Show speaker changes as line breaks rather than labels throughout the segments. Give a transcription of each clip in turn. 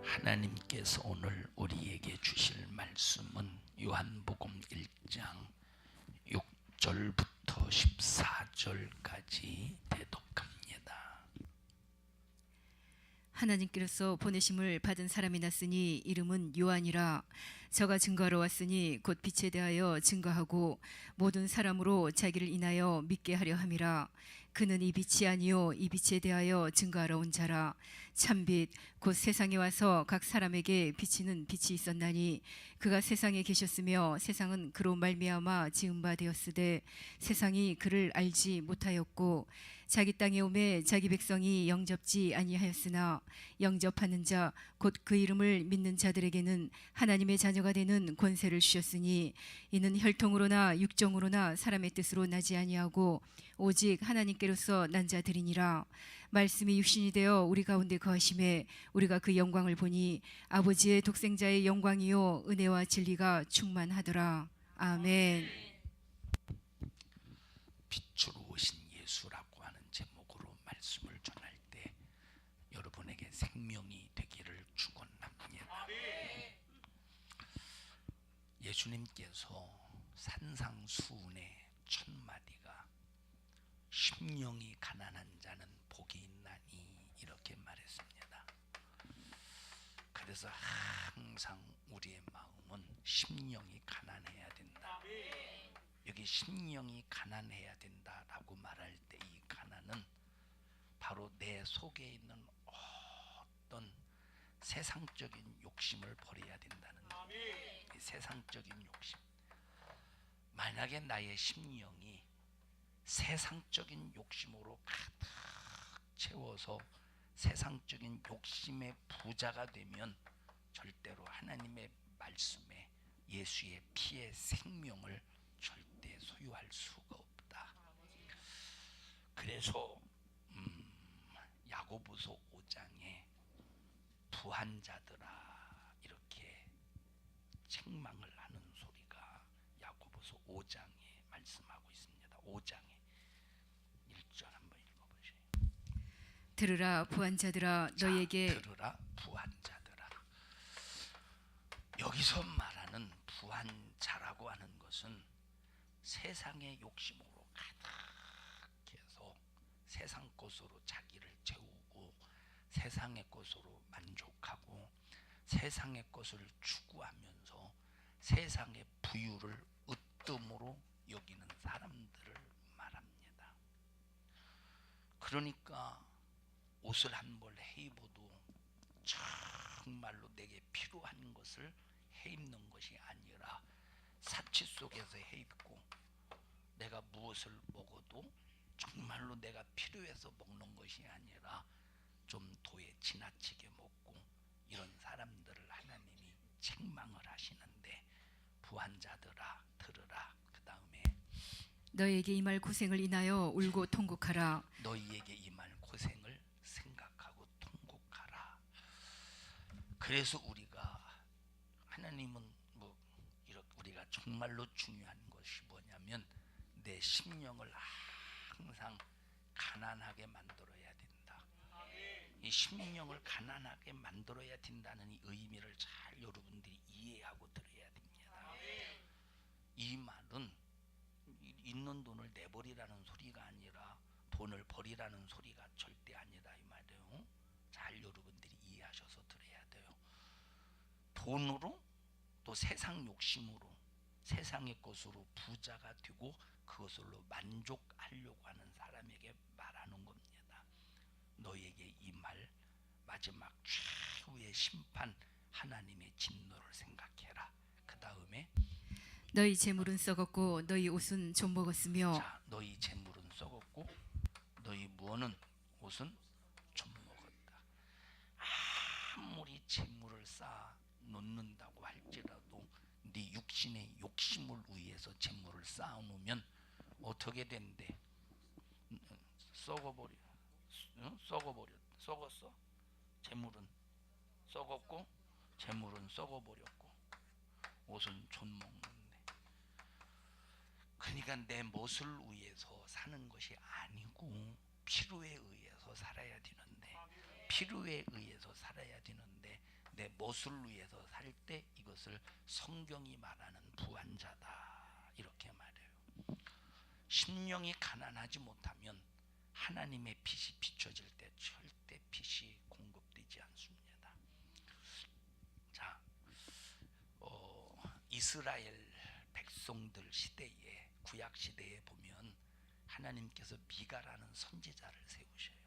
하나님께서 오늘 우리에게 주실 말씀은 요한복음 1장 6절부터 14절까지 대독합니다.
하나님께로서 보내심을 받은 사람이 났으니 이름은 요한이라. 저가 증거하러 왔으니 곧 빛에 대하여 증거하고 모든 사람으로 자기를 인하여 믿게 하려 함이라. 그는 이 빛이 아니요 이 빛에 대하여 증거하러 온 자라. 참빛 곧 세상에 와서 각 사람에게 비치는 빛이 있었나니 그가 세상에 계셨으며 세상은 그로 말미암아 지은 바 되었으되 세상이 그를 알지 못하였고 자기 땅에 오매 자기 백성이 영접지 아니하였으나 영접하는 자 곧 그 이름을 믿는 자들에게는 하나님의 자녀가 되는 권세를 주셨으니 이는 혈통으로나 육정으로나 사람의 뜻으로 나지 아니하고 오직 하나님께로서 난 자들이니라. 말씀이 육신이 되어 우리 가운데 거하심에 우리가 그 영광을 보니 아버지의 독생자의 영광이요 은혜와 진리가 충만하더라. 아멘.
빛으로 오신 예수라고 하는 제목으로 말씀을 전할 때 여러분에게 생명이 되기를 축원합니다. 예수님께서 산상수훈의 첫 마디가 심령이 가난한 자는 복이 있나니 이렇게 말했습니다. 그래서 항상 우리의 마음은 심령이 가난해야 된다. 여기 심령이 가난해야 된다라고 말할 때 이 가난은 바로 내 속에 있는 어떤 세상적인 욕심을 버려야 된다는 거예요. 이 세상적인 욕심. 만약에 나의 심령이 세상적인 욕심으로 가득 채워서 세상적인 욕심의 부자가 되면 절대로 하나님의 말씀에 예수의 피의 생명을 절대 소유할 수가 없다. 그래서 야고보서 5장에 부한 자들아 이렇게 책망을 하는 소리가 야고보서 5장에 말씀하고 있습니다. 5장에 1절 한번 읽어보세요.
들으라 부한 자들아 너희에게
들으라 부한 자들아. 여기서 말하는 부한 자라고 하는 것은 세상의 욕심으로 가득해서 세상 것으로 자기를 채우고 세상의 것으로 만족하고 세상의 것을 추구하면서 세상의 부유를 으뜸으로 여기는 사람들을 말합니다. 그러니까 옷을 한 벌 해 입어도 정말로 내게 필요한 것을 해 입는 것이 아니라 사치 속에서 해 입고 내가 무엇을 먹어도 정말로 내가 필요해서 먹는 것이 아니라 좀 도에 지나치게 먹고 이런 사람들을 하나님이 책망을 하시는데 부한 자들아 들으라. 그 다음에
너희에게 임할 고생을 인하여 울고 통곡하라.
너희에게 임할 고생을 생각하고 통곡하라. 그래서 우리가 하나님은 우리가 정말로 중요한 것이 뭐냐면 내 심령을 항상 가난하게 만들어야 된다. 이 심령을 가난하게 만들어야 된다는 이 의미를 잘 여러분들이 이해하고 들어야 됩니다. 이 말은 있는 돈을 내버리라는 소리가 아니라 돈을 버리라는 소리가 절대 아니다 이 말이에요. 잘 여러분들이 이해하셔서 들어야 돼요. 돈으로 또 세상 욕심으로 세상의 것으로 부자가 되고 그것으로 만족하려고 하는 사람에게 말하는 겁니다. 너희에게 임할 마지막 최후의 심판 하나님의 진노를 생각해라. 그 다음에
너희 재물은 썩었고 너희 옷은 좀 먹었으며
자, 너희 재물은 썩었고 너희 무언은 옷은 좀 먹었다. 아무리 재물을 쌓아 놓는다고 할지라도 네 육신의 욕심을 위해서 재물을 쌓아 놓으면 어떻게 된대? 썩어버려. 썩었어. 재물은 썩었고 재물은 썩어버렸고 옷은 좀 먹는데. 그러니까 내 멋을 위해서 사는 것이 아니고 필요에 의해서 살아야 되는데 내 못을 위해서 살 때 이것을 성경이 말하는 부한자다 이렇게 말해요. 심령이 가난하지 못하면 하나님의 빛이 비춰질 때 절대 빛이 공급되지 않습니다. 자, 이스라엘 백성들 시대에 구약 시대에 보면 하나님께서 미가라는 선지자를 세우셔요.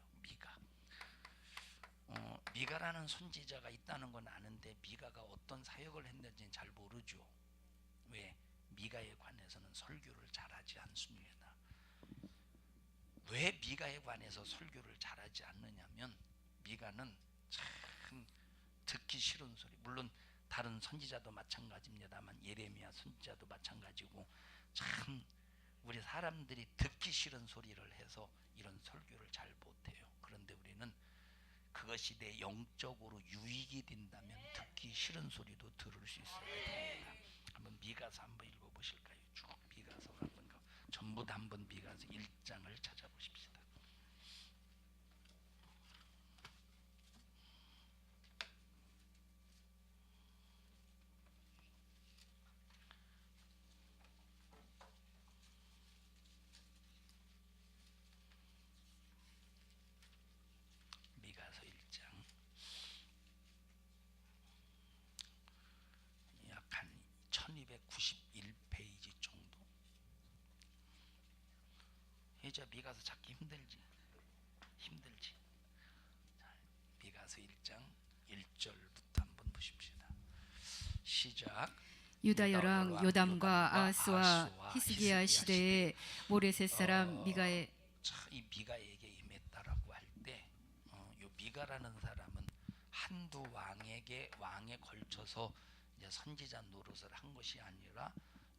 미가라는 선지자가 있다는 건 아는데 미가가 어떤 사역을 했는지는 잘 모르죠. 왜? 미가에 관해서는 설교를 잘하지 않습니다. 왜 미가에 관해서 설교를 잘하지 않느냐면 미가는 참 듣기 싫은 소리, 물론 다른 선지자도 마찬가지입니다만 예레미야 선지자도 마찬가지고 참 우리 사람들이 듣기 싫은 소리를 해서 이런 설교를 잘 못해요. 그런데 우리는 그것이 내 영적으로 유익이 된다면 듣기 싫은 소리도 들을 수 있어야 됩니다. 한번 미가서 한번 읽어보실까요? 쭉 미가서 한번 전부 다 한번 미가서 1장을 찾아보십시다. 미가서 1장 약 한 1291페이지 정도. 해자 미가서 찾기 힘들지. 자, 미가서 1장 1절부터 한번 보십시다. 시작.
유다 여왕 요담과 아하스와 히스기야 시대에 모레셋 사람 미가의
이 미가에게 임했다라고 할 때, 이 미가라는 사람은 한두 왕에 걸쳐서 이제 선지자 노릇을 한 것이 아니라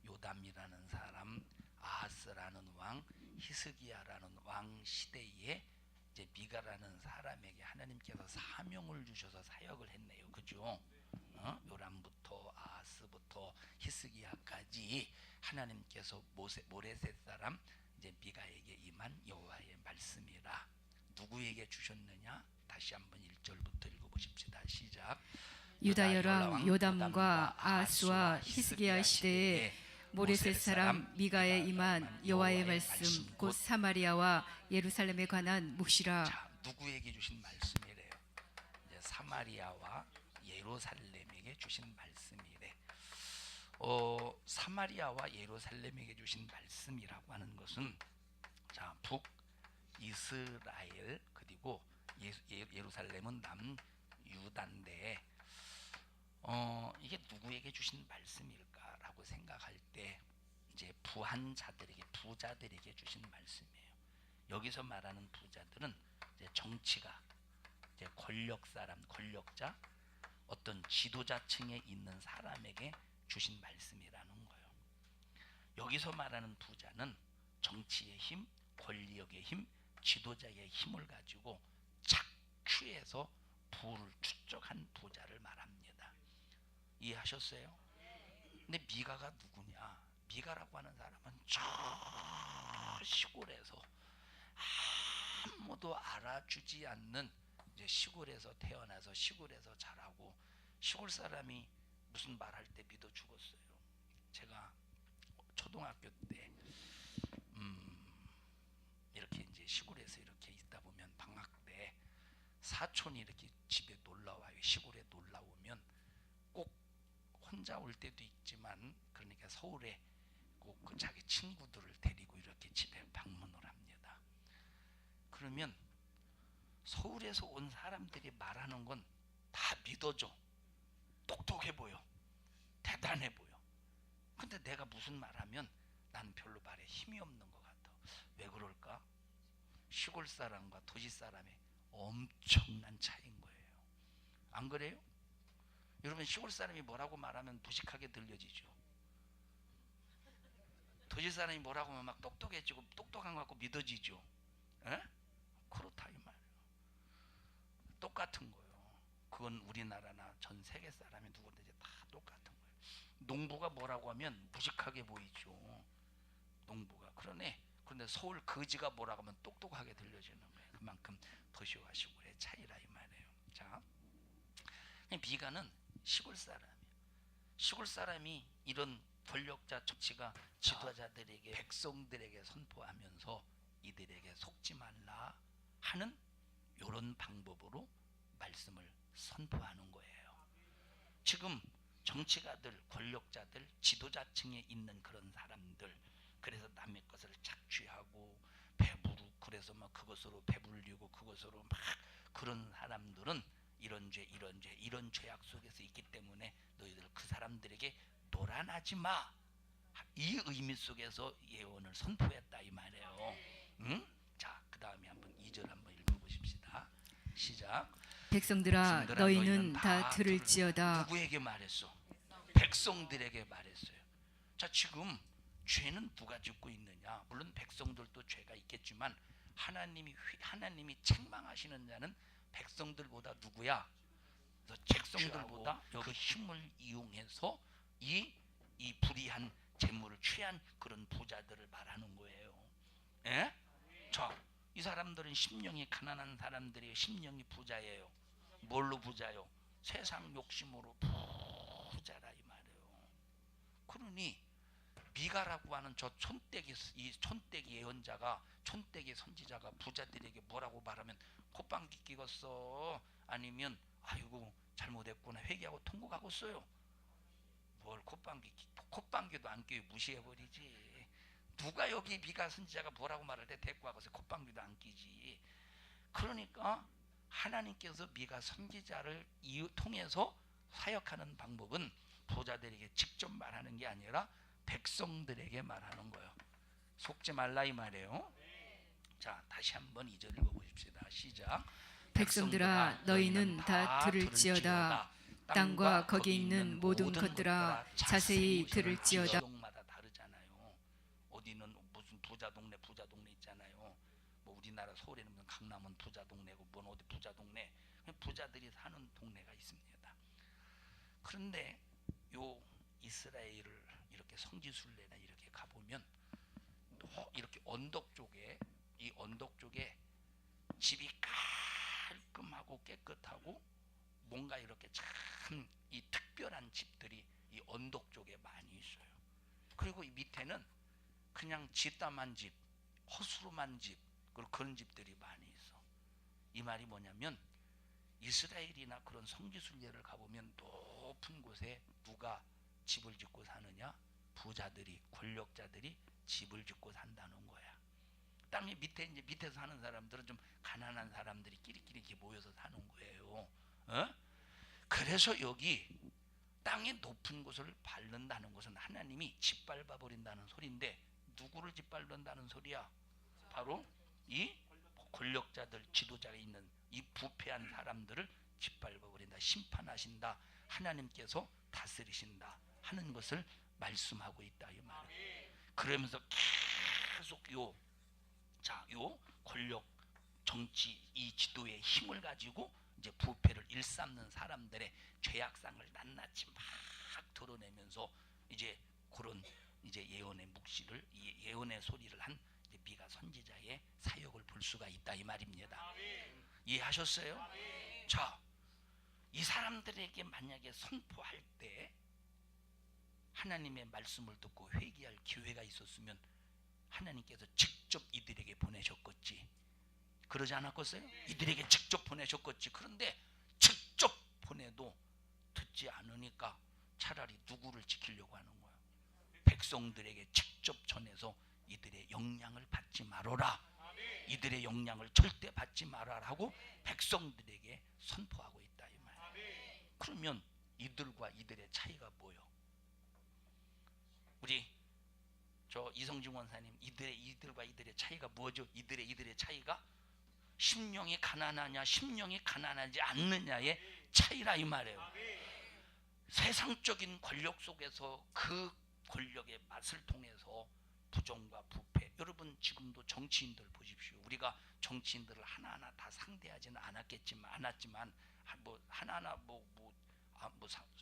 요담이라는 사람, 아하스라는 왕, 히스기야라는 왕 시대에 이제 미가라는 사람에게 하나님께서 사명을 주셔서 사역을 했네요. 그죠? 요람부터 아하스부터 히스기야까지 하나님께서 모레셋 사람 이제 미가에게 임한 여호와의 말씀이라. 누구에게 주셨느냐? 다시 한번 1절부터 읽어보십시다. 시작.
유다 여왕 요담과 아하스와 히스기야 시대에 모레셋 사람 미가에 임한 여호와의 말씀 곧 사마리아와 예루살렘에 관한 묵시라.
자, 누구에게 주신 말씀이래요? 이제 사마리아와 예루살렘에게 주신 말씀이래. 사마리아와 예루살렘에게 주신 말씀이라고 하는 것은 자, 북 이스라엘 그리고 예루살렘은 남 유다인데 이게 누구에게 주신 말씀일까라고 생각할 때 이제 부자들에게 주신 말씀이에요. 여기서 말하는 부자들은 이제 정치가 이제 권력자 어떤 지도자층에 있는 사람에게 주신 말씀이라는 거예요. 여기서 말하는 부자는 정치의 힘, 권력의 힘, 지도자의 힘을 가지고 착취해서 부를 축적한 부자를 말합니다. 이해하셨어요? 근데 미가가 누구냐? 미가라고 하는 사람은 저 시골에서 아무도 알아주지 않는 이제 시골에서 태어나서 시골에서 자라고 시골 사람이 무슨 말할 때 믿어 죽었어요. 제가 초등학교 때 이렇게 이제 시골에서 이렇게 있다 보면 방학 때 사촌이 이렇게 집에 놀러 와요. 시골에 놀러 오면 꼭 혼자 올 때도 있지만 그러니까 서울에 꼭 그 자기 친구들을 데리고 이렇게 집에 방문을 합니다. 그러면 서울에서 온 사람들이 말하는 건 다 믿어줘. 똑똑해 보여. 대단해 보여. 근데 내가 무슨 말하면 난 별로 말에 힘이 없는 것 같아. 왜 그럴까? 시골 사람과 도시 사람의 엄청난 차이인 거예요. 안 그래요? 여러분 시골 사람이 뭐라고 말하면 무식하게 들려지죠. 도시 사람이 뭐라고 하면 막 똑똑해지고 똑똑한 것 같고 믿어지죠. 에? 그렇다 이 말이에요. 똑같은 거예요. 그건 우리나라나 전 세계 사람이 누구든지 다 똑같은 거예요. 농부가 뭐라고 하면 무식하게 보이죠. 농부가. 그런데 서울 거지가 뭐라고 하면 똑똑하게 들려지는 거예요. 그만큼 도시와 시골의 차이라 이 말이에요. 자, 미가는 시골 사람이에요. 시골 사람이 이런 권력자 정치가 지도자들에게 백성들에게 선포하면서 이들에게 속지 말라 하는 이런 방법으로 말씀을 선포하는 거예요. 지금 정치가들, 권력자들, 지도자층에 있는 그런 사람들, 그래서 남의 것을 착취하고 배부르고 그래서 막 그것으로 배불리고 그것으로 막 그런 사람들은 이런 죄, 이런 죄악 속에서 있기 때문에 너희들 그 사람들에게 노란하지 마. 이 의미 속에서 예언을 선포했다 이 말이에요. 응? 자, 그 다음에 한번 2절 한번 읽어보십시다. 시작.
백성들아 너희는 다 들을지어다.
누구에게 말했어? 백성들에게 말했어요. 자, 지금 죄는 누가 짓고 있느냐? 물론 백성들도 죄가 있겠지만 하나님이 책망하시는 자는 백성들보다 누구야? 백성들보다 그 힘을 이용해서 이 불의한 재물을 취한 그런 부자들을 말하는 거예요. 예? 자, 이 사람들은 심령이 가난한 사람들이 심령이 부자예요. 뭘로 부자요? 세상 욕심으로 부자라 이 말이에요. 그러니 미가라고 하는 저 촌떼기 예언자가, 촌떼기 선지자가 부자들에게 뭐라고 말하면 콧방귀 끼겠어, 아니면 아이고 잘못했구나 회개하고 통곡하고 써요. 뭘 콧방귀도 안 끼고 무시해버리지. 누가 여기 미가 선지자가 뭐라고 말할 때 데리고 와서 콧방귀도 안 끼지. 그러니까 하나님께서 미가 선지자를 통해서 사역하는 방법은 부자들에게 직접 말하는 게 아니라 백성들에게 말하는 거예요. 속지 말라 이 말이에요. 자, 다시 한번 2절 읽어보십시다. 시작.
백성들아 너희는 다 들을지어다. 땅과 거기 있는 모든 것들아 자세히 들을지어다.
지역마다 다르잖아요. 어디는 무슨 부자 동네 있잖아요. 뭐 우리나라 서울에는 무슨 강남은 부자 동네고 뭔 어디 부자 동네, 부자들이 사는 동네가 있습니다. 그런데 요 이스라엘을 이렇게 성지순례나 이렇게 가보면 이렇게 언덕 쪽에 집이 깔끔하고 깨끗하고 뭔가 이렇게 참 이 특별한 집들이 이 언덕 쪽에 많이 있어요. 그리고 이 밑에는 그냥 짓담한 집, 허수름한 집, 그리고 그런 집들이 많이 있어. 이 말이 뭐냐면 이스라엘이나 그런 성지순례를 가보면 높은 곳에 누가 집을 짓고 사느냐? 부자들이, 권력자들이 집을 짓고 산다는 거야. 땅에 밑에서 사는 사람들은 좀 가난한 사람들이 끼리끼리 이렇게 모여서 사는 거예요. 그래서 여기 땅의 높은 곳을 밟는다는 것은 하나님이 짓밟아 버린다는 소리인데, 누구를 짓밟는다는 소리야? 바로 이 권력자들, 지도자가 있는 이 부패한 사람들을 짓밟아 버린다, 심판하신다, 하나님께서 다스리신다 하는 것을 말씀하고 있다 이 말이에요. 그러면서 계속 요 권력, 정치, 이 지도의 힘을 가지고 이제 부패를 일삼는 사람들의 죄악상을 낱낱이 막 드러내면서 이제 그런 이제 예언의 묵시를, 예언의 소리를 한 미가 선지자의 사역을 볼 수가 있다 이 말입니다. 이해하셨어요? 자, 이 사람들에게 만약에 선포할 때 하나님의 말씀을 듣고 회개할 기회가 있었으면 하나님께서 직접 이들에게 보내셨겠지. 그러지 않았겠어요? 이들에게 직접 보내셨겠지. 그런데 직접 보내도 듣지 않으니까 차라리 누구를 지키려고 하는 거야? 백성들에게 직접 전해서 이들의 영향을 받지 말아라, 이들의 영향을 절대 받지 말아라고 백성들에게 선포하고 있다 이 말이야. 그러면 이들과 이들의 차이가 뭐요? 우리 저 이성진 원사님, 이들과 이들의 차이가 뭐죠? 이들의 차이가 심령이 가난하냐 심령이 가난하지 않느냐의 차이라 이 말이에요. 세상적인 권력 속에서 그 권력의 맛을 통해서 부정과 부패, 여러분 지금도 정치인들 보십시오. 우리가 정치인들을 하나하나 다 상대하지는 않았지만 뭐 하나하나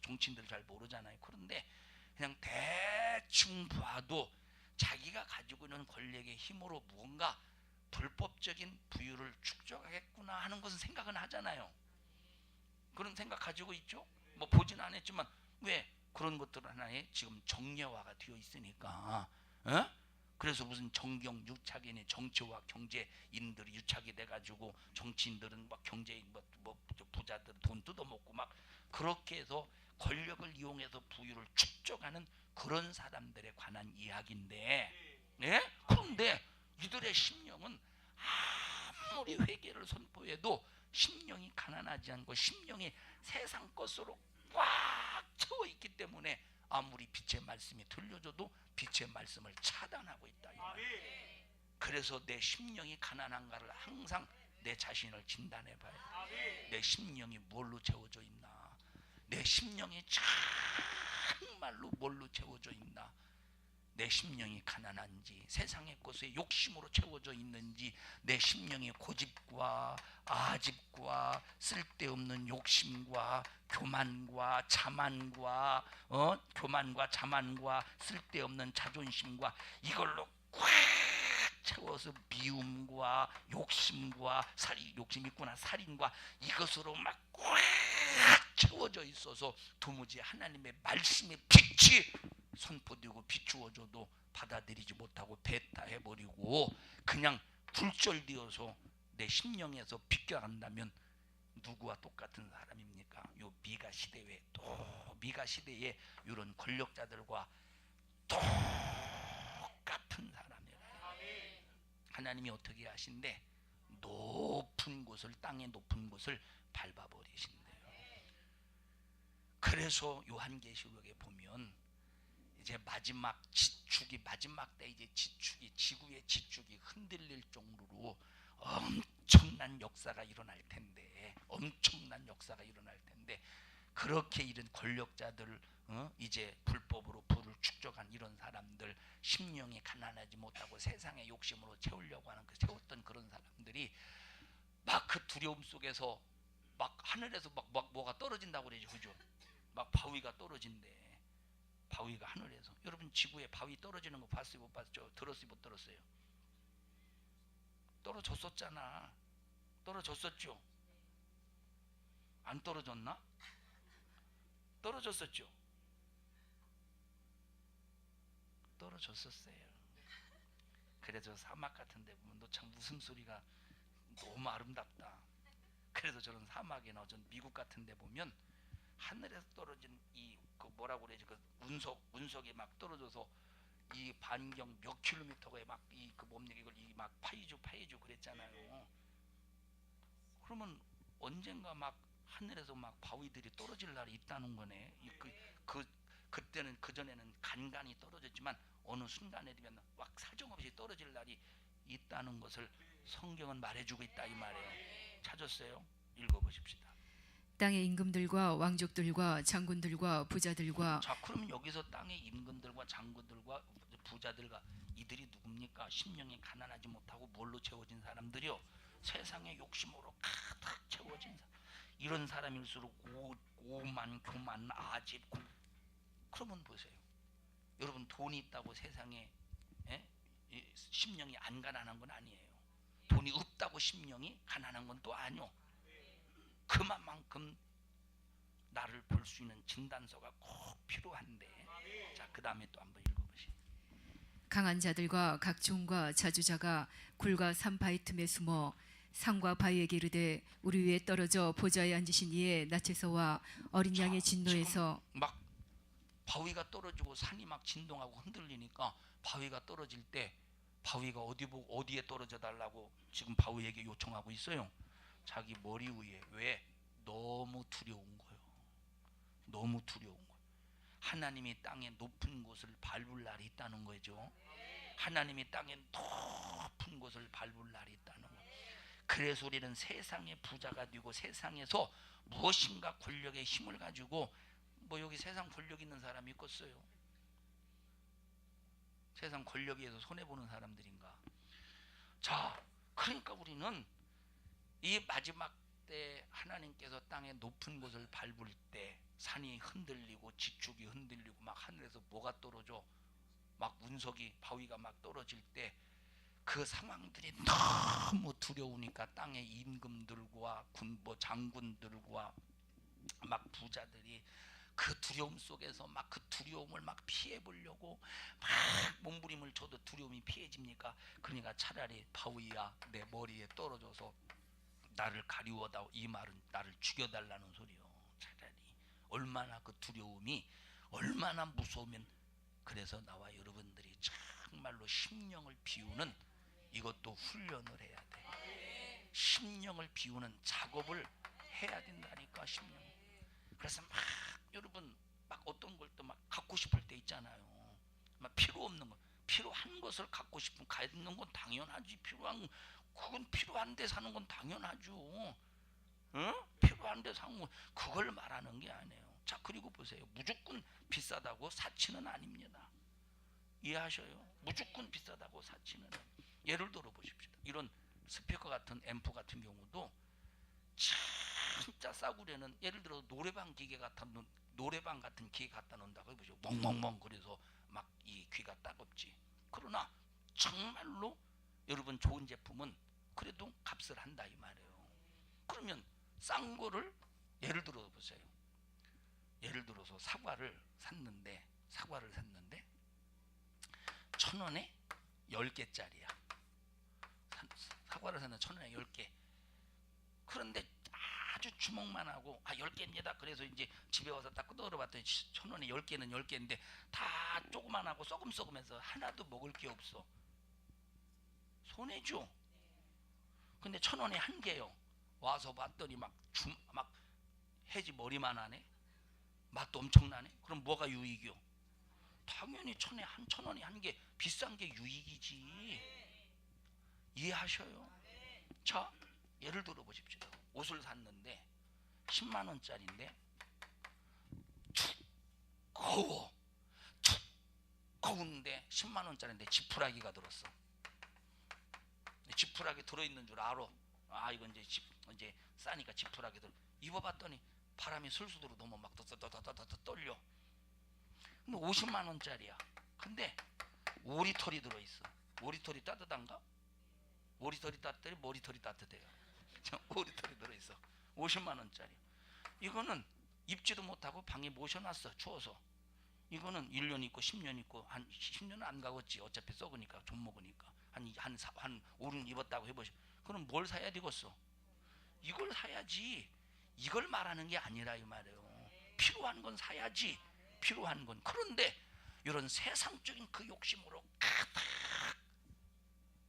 정치인들 잘 모르잖아요. 그런데 그냥 대충 봐도 자기가 가지고 있는 권력의 힘으로 무언가 불법적인 부유를 축적하겠구나 하는 것은 생각은 하잖아요. 그런 생각 가지고 있죠. 뭐 보진 않았지만 왜 그런 것들 하나에 지금 정례화가 되어 있으니까. 그래서 무슨 정경 유착이니 정치와 경제인들이 유착이 돼가지고 정치인들은 막 경제인 뭐 부자들 돈 뜯어먹고 막 그렇게 해서 권력을 이용해서 부유를 축적하는 그런 사람들에 관한 이야기인데, 예? 그런데 이들의 심령은 아무리 회개를 선포해도 심령이 가난하지 않고 심령이 세상 것으로 꽉 채워 있기 때문에 아무리 빛의 말씀이 들려줘도 빛의 말씀을 차단하고 있다. 그래서 내 심령이 가난한가를 항상 내 자신을 진단해 봐요. 내 심령이 뭘로 채워져 있나? 내 심령이 정말로 뭘로 채워져 있나? 내 심령이 가난한지, 세상의 것에 욕심으로 채워져 있는지, 내 심령이 고집과 아집과 쓸데없는 욕심과 교만과 자만과 쓸데없는 자존심과 이걸로 꽉 채워서 미움과 욕심과 욕심 있구나, 살인과 이것으로 막 꽉 채워져 있어서 도무지 하나님의 말씀의 빛이 선포되고 비추어져도 받아들이지 못하고 배타해버리고 그냥 불절되어서 내 심령에서 비껴간다면 누구와 똑같은 사람입니까? 요 미가 시대에 또 미가 시대에 이런 권력자들과 똑같은 사람이에요. 하나님이 어떻게 하신대? 높은 곳을, 땅의 높은 곳을 밟아버리신대요. 그래서 요한계시록에 보면 이제 마지막 지축이, 마지막 때 이제 지축이, 지구의 지축이 흔들릴 정도로 엄청난 역사가 일어날 텐데, 엄청난 역사가 일어날 텐데, 그렇게 이런 권력자들, 이제 불법으로 부를 축적한 이런 사람들, 심령이 가난하지 못하고 세상의 욕심으로 채우려고 하는 채웠던 그런 사람들이 막 그 두려움 속에서 막 하늘에서 막 뭐가 떨어진다고 그러죠, 그죠? 막 바위가 떨어진대. 바위가 하늘에서. 여러분 지구에 바위 떨어지는 거 봤어요, 못 봤죠? 들었어요, 못 들었어요? 떨어졌었잖아. 떨어졌었죠? 안 떨어졌나? 떨어졌었죠? 떨어졌었어요. 그래서 사막 같은 데 보면 너 참 웃음소리가 너무 아름답다. 그래서 저런 사막이나 전 미국 같은 데 보면 하늘에서 떨어진 그 뭐라고 그러지, 그 운석이 막 떨어져서 이 반경 몇 킬로미터에 막 그 뭡니까 이걸 막 파이주 그랬잖아요. 그러면 언젠가 막 하늘에서 막 바위들이 떨어질 날이 있다는 거네. 그때는, 그전에는 간간히 떨어졌지만 어느 순간에 되면 막 사정없이 떨어질 날이 있다는 것을 성경은 말해주고 있다 이 말이에요. 찾았어요? 읽어보십시다.
땅의 임금들과 왕족들과 장군들과 부자들과.
자, 그러면 여기서 땅의 임금들과 장군들과 부자들과 이들이 누굽니까? 심령이 가난하지 못하고 뭘로 채워진 사람들이요? 세상의 욕심으로 가득 채워진 사람. 이런 사람일수록 오만, 교만, 아집. 그러면 보세요. 여러분 돈이 있다고 세상에 심령이 안 가난한 건 아니에요. 돈이 없다고 심령이 가난한 건 또 아니요. 그만큼 나를 볼 수 있는 진단서가 꼭 필요한데. 자, 그 다음에 또 한번 읽어보시죠.
강한 자들과 각종과 자주자가 굴과 산 바위 틈에 숨어 산과 바위에게 이르되 우리 위에 떨어져 보좌에 앉으신 이의 낯에서와 어린 양의 진노에서.
막 바위가 떨어지고 산이 막 진동하고 흔들리니까 바위가 떨어질 때 바위가 어디에 떨어져 달라고 지금 바위에게 요청하고 있어요? 자기 머리 위에. 왜? 너무 두려운 거예요. 너무 두려운 거예요. 하나님이 땅의 높은 곳을 밟을 날이 있다는 거죠. 하나님이 땅의 높은 곳을 밟을 날이 있다는 거예요. 그래서 우리는 세상의 부자가 되고 세상에서 무엇인가 권력의 힘을 가지고, 뭐 여기 세상 권력 있는 사람이 있겠어요? 세상 권력에 의해서 손해보는 사람들인가? 자, 그러니까 우리는 이 마지막 때 하나님께서 땅의 높은 곳을 밟을 때 산이 흔들리고 지축이 흔들리고 막 하늘에서 뭐가 떨어져, 막 운석이 바위가 막 떨어질 때 그 상황들이 너무 두려우니까 땅의 임금들과 장군들과 막 부자들이 그 두려움 속에서 막 그 두려움을 막 피해 보려고 막 몸부림을 쳐도 두려움이 피해집니까? 그러니까 차라리 바위야 내 머리에 떨어져서 나를 가리워다, 이 말은 나를 죽여달라는 소리요. 차라리 얼마나 그 두려움이 얼마나 무서우면. 그래서 나와 여러분들이 정말로 심령을 비우는 이것도 훈련을 해야 돼. 심령을 비우는 작업을 해야 된다니까. 심령. 그래서 막 여러분 막 어떤 걸 또 막 갖고 싶을 때 있잖아요. 막 필요 없는 거, 필요한 것을 갖고 싶으면 갖는 건 당연하지. 그건 필요한데 사는 건 당연하죠. 응? 필요한데 사는 건 그걸 말하는 게 아니에요. 자, 그리고 보세요. 무조건 비싸다고 사치는 아닙니다. 이해하셔요? 무조건 비싸다고 사치는. 예를 들어 보십시오. 이런 스피커 같은 앰프 같은 경우도 진짜 싸구려는, 예를 들어 노래방 같은 기계 갖다 놓는다고 해보죠. 멍멍멍 그래서 막 이 귀가 따갑지. 그러나 정말로 여러분 좋은 제품은 그래도 값을 한다 이 말이에요. 그러면 싼 거를 예를 들어 보세요. 예를 들어서 사과를 샀는데 1,000원에 10개짜리야. 사과를 샀는데 1,000원에 10개. 그런데 아주 주먹만 하고 10개입니다. 그래서 이제 집에 와서 딱 뜯어봤더니 1,000원에 10개는 10개인데 다 조그만하고 썩음썩으면서 하나도 먹을 게 없어. 손해죠. 근데 1,000원에 한 개요. 와서 봤더니 막 해지 머리만 하네. 맛도 엄청나네. 그럼 뭐가 유익이요? 당연히 1,000원에 한 개 비싼 게 유익이지. 이해하셔요? 자, 예를 들어 보십시오. 옷을 샀는데 10만 원짜리인데 두꺼워. 두꺼운데 10만 원짜리인데 지푸라기가 들었어. 지푸라기 들어있는 줄 알아. 이건 이제 싸니까 지푸라기 들어. 입어봤더니 바람이 술수도로 너무 막 떨려. 근데 50만 원짜리야. 근데 오리털이 들어있어. 오리털이 따뜻한가? 오리털이 따뜻해? 머리털이 따뜻해요? 오리털이 들어있어. 50만 원짜리. 이거는 입지도 못하고 방에 모셔놨어. 추워서. 이거는 1년 있고 10년 있고 한 10년은 안 가겠지. 어차피 썩으니까 좀 먹으니까 한 5년 입었다고 해보시. 그럼 뭘 사야 되겠어? 이걸 사야지. 이걸 말하는 게 아니라 이 말이에요. 필요한 건 사야지. 필요한 건. 그런데 이런 세상적인 그 욕심으로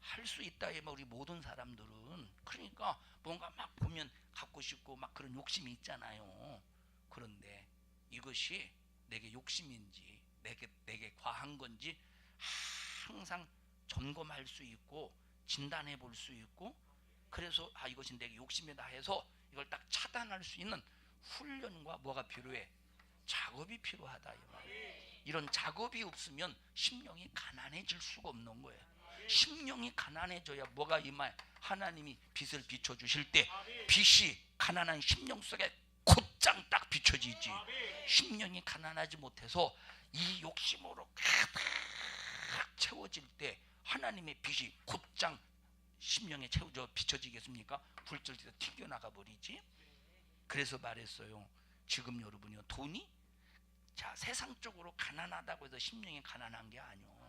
할 수 있다. 우리 모든 사람들은. 그러니까 뭔가 막 보면 갖고 싶고 막 그런 욕심이 있잖아요. 그런데 이것이 내게 욕심인지 내게 과한 건지 항상 점검할 수 있고 진단해 볼 수 있고, 그래서 이것이 내게 욕심이다 해서 이걸 딱 차단할 수 있는 훈련과 뭐가 필요해? 작업이 필요하다 이 말이에요. 이런 작업이 없으면 심령이 가난해질 수가 없는 거예요. 심령이 가난해져야 뭐가 이 말, 하나님이 빛을 비춰주실 때 빛이 가난한 심령 속에 곧장 딱 비춰지지. 심령이 가난하지 못해서 이 욕심으로 가득 채워질 때 하나님의 빛이 곧장 심령에 채워져 비춰지겠습니까? 불철에서 튕겨나가 버리지. 그래서 말했어요. 지금 여러분이요, 돈이 세상적으로 가난하다고 해서 심령이 가난한 게 아니오.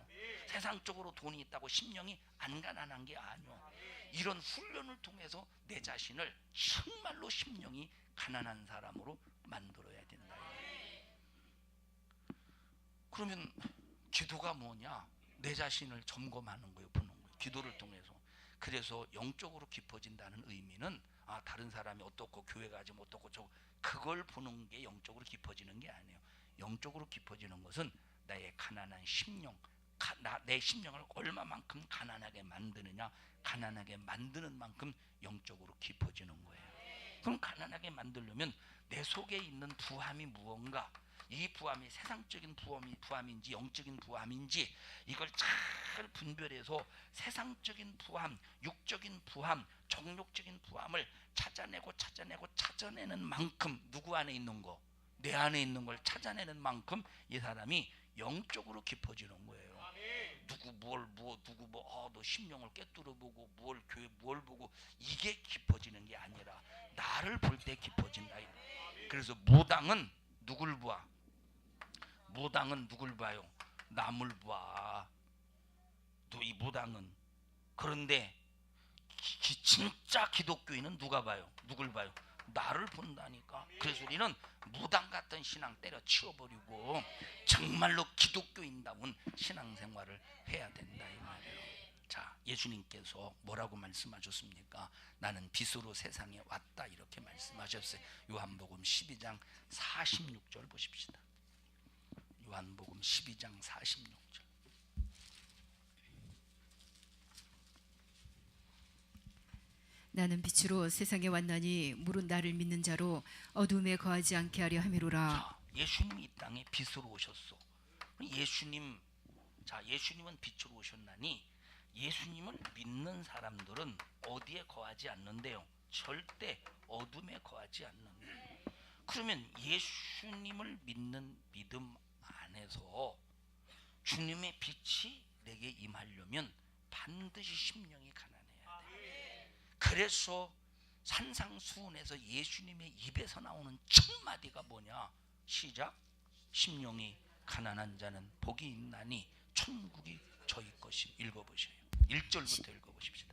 세상적으로 돈이 있다고 심령이 안 가난한 게 아니오. 이런 훈련을 통해서 내 자신을 정말로 심령이 가난한 사람으로 만들어야 된다. 그러면 기도가 뭐냐? 내 자신을 점검하는 거예요. 보는 거예요. 기도를 통해서. 그래서 영적으로 깊어진다는 의미는 다른 사람이 어떻고 교회가 좀 어떻고 그걸 보는 게 영적으로 깊어지는 게 아니에요. 영적으로 깊어지는 것은 나의 가난한 심령, 내 심령을 얼마만큼 가난하게 만드느냐, 가난하게 만드는 만큼 영적으로 깊어지는 거예요. 그럼 가난하게 만들려면 내 속에 있는 부함이 무언가, 이 부함이 세상적인 부함인지 영적인 부함인지 이걸 잘 분별해서 세상적인 부함, 육적인 부함, 정욕적인 부함을 찾아내는 만큼, 누구 안에 있는 거? 내 안에 있는 걸 찾아내는 만큼 이 사람이 영적으로 깊어지는 거예요. 너 심령을 꿰뚫어보고 교회 뭘 보고 이게 깊어지는 게 아니라 나를 볼 때 깊어진다. 그래서 무당은 누굴 봐? 무당은 누굴 봐요? 남을 봐. 또 이 무당은. 그런데 진짜 기독교인은 누가 봐요? 누굴 봐요? 나를 본다니까. 그래서 우리는 무당 같은 신앙 때려치워버리고 정말로 기독교인다운 신앙생활을 해야 된다 이 말이에요. 자, 예수님께서 뭐라고 말씀하셨습니까? 나는 빛으로 세상에 왔다 이렇게 말씀하셨어요. 요한복음 12장 46절 보십시다. 요한복음 12장 46절.
나는 빛으로 세상에 왔나니 물은 나를 믿는 자로 어둠에 거하지 않게 하려 함이로라.
자, 예수님이 이 땅에 빛으로 오셨어. 예수님은 빛으로 오셨나니 예수님을 믿는 사람들은 어디에 거하지 않는데요? 절대 어둠에 거하지 않는다. 그러면 예수님을 믿는 믿음 안에서 주님의 빛이 내게 임하려면 반드시 심령이 가난해야 돼. 그래서 산상수훈에서 예수님의 입에서 나오는 첫 마디가 뭐냐? 시작. 심령이 가난한 자는 복이 있나니 천국이 저희 것이. 읽어보세요. 1절부터 읽어보십시다.